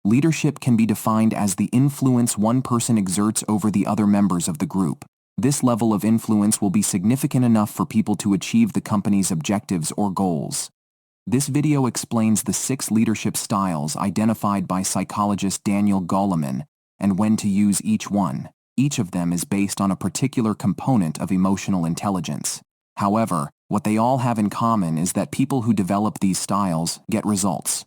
Leadership can be defined as the influence one person exerts over the other members of the group. This level of influence will be significant enough for people to achieve the company's objectives or goals. This video explains the 6 leadership styles identified by psychologist Daniel Goleman and when to use each one. Each of them is based on a particular component of emotional intelligence. However, what they all have in common is that people who develop these styles get results.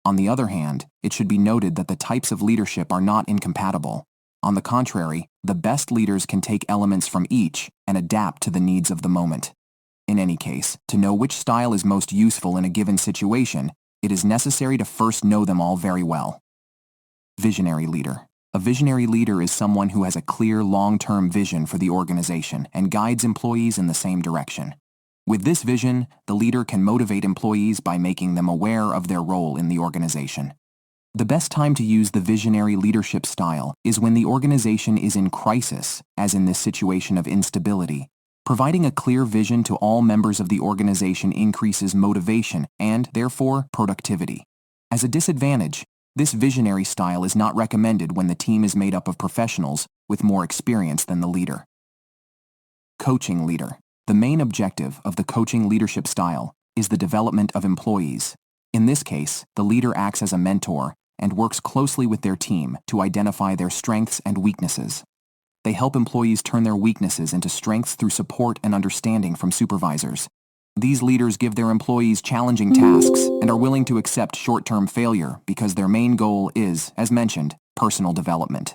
On the other hand, it should be noted that the types of leadership are not incompatible. On the contrary, the best leaders can take elements from each and adapt to the needs of the moment. In any case, to know which style is most useful in a given situation, it is necessary to first know them all very well. Visionary leader. A visionary leader is someone who has a clear long-term vision for the organization and guides employees in the same direction. With this vision, the leader can motivate employees by making them aware of their role in the organization. The best time to use the visionary leadership style is when the organization is in crisis, as in this situation of instability. Providing a clear vision to all members of the organization increases motivation and, therefore, productivity. As a disadvantage, this visionary style is not recommended when the team is made up of professionals with more experience than the leader. Coaching leader. The main objective of the coaching leadership style is the development of employees. In this case, the leader acts as a mentor and works closely with their team to identify their strengths and weaknesses. They help employees turn their weaknesses into strengths through support and understanding from supervisors. These leaders give their employees challenging tasks and are willing to accept short-term failure because their main goal is, as mentioned, personal development.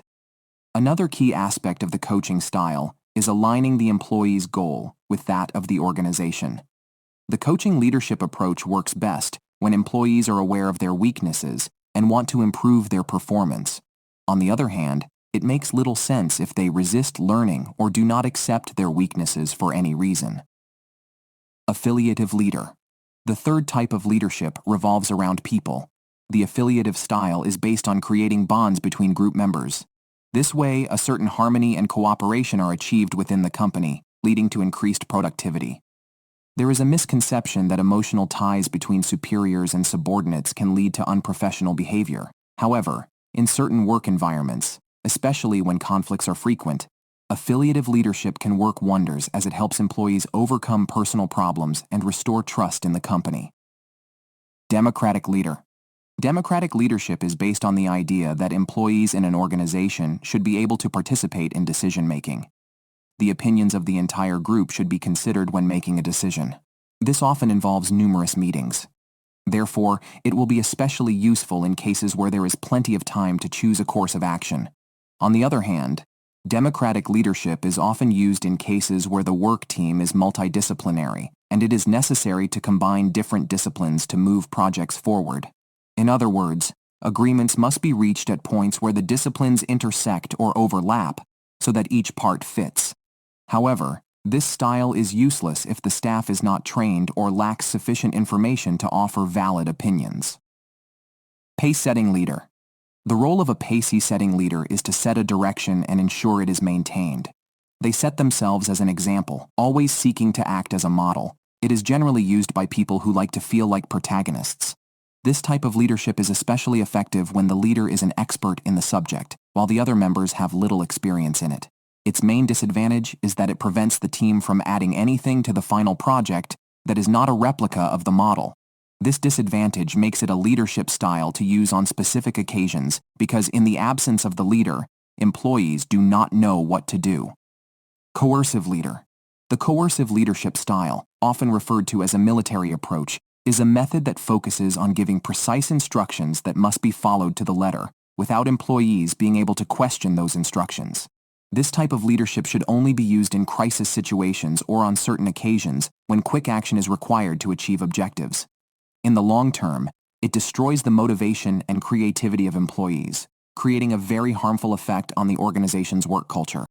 Another key aspect of the coaching style is aligning the employee's goal with that of the organization. The coaching leadership approach works best when employees are aware of their weaknesses and want to improve their performance. On the other hand, it makes little sense if they resist learning or do not accept their weaknesses for any reason. Affiliative leader. The third type of leadership revolves around people. The affiliative style is based on creating bonds between group members. This way, a certain harmony and cooperation are achieved within the company, leading to increased productivity. There is a misconception that emotional ties between superiors and subordinates can lead to unprofessional behavior. However, in certain work environments, especially when conflicts are frequent, affiliative leadership can work wonders as it helps employees overcome personal problems and restore trust in the company. Democratic leader. Democratic leadership is based on the idea that employees in an organization should be able to participate in decision-making. The opinions of the entire group should be considered when making a decision. This often involves numerous meetings. Therefore, it will be especially useful in cases where there is plenty of time to choose a course of action. On the other hand, democratic leadership is often used in cases where the work team is multidisciplinary, and it is necessary to combine different disciplines to move projects forward. In other words, agreements must be reached at points where the disciplines intersect or overlap so that each part fits. However, this style is useless if the staff is not trained or lacks sufficient information to offer valid opinions. Pacesetting leader. The role of a pacesetting leader is to set a direction and ensure it is maintained. They set themselves as an example, always seeking to act as a model. It is generally used by people who like to feel like protagonists. This type of leadership is especially effective when the leader is an expert in the subject, while the other members have little experience in it. Its main disadvantage is that it prevents the team from adding anything to the final project that is not a replica of the model. This disadvantage makes it a leadership style to use on specific occasions because in the absence of the leader, employees do not know what to do. Coercive leader. The coercive leadership style, often referred to as a military approach, is a method that focuses on giving precise instructions that must be followed to the letter, without employees being able to question those instructions. This type of leadership should only be used in crisis situations or on certain occasions when quick action is required to achieve objectives. In the long term, it destroys the motivation and creativity of employees, creating a very harmful effect on the organization's work culture.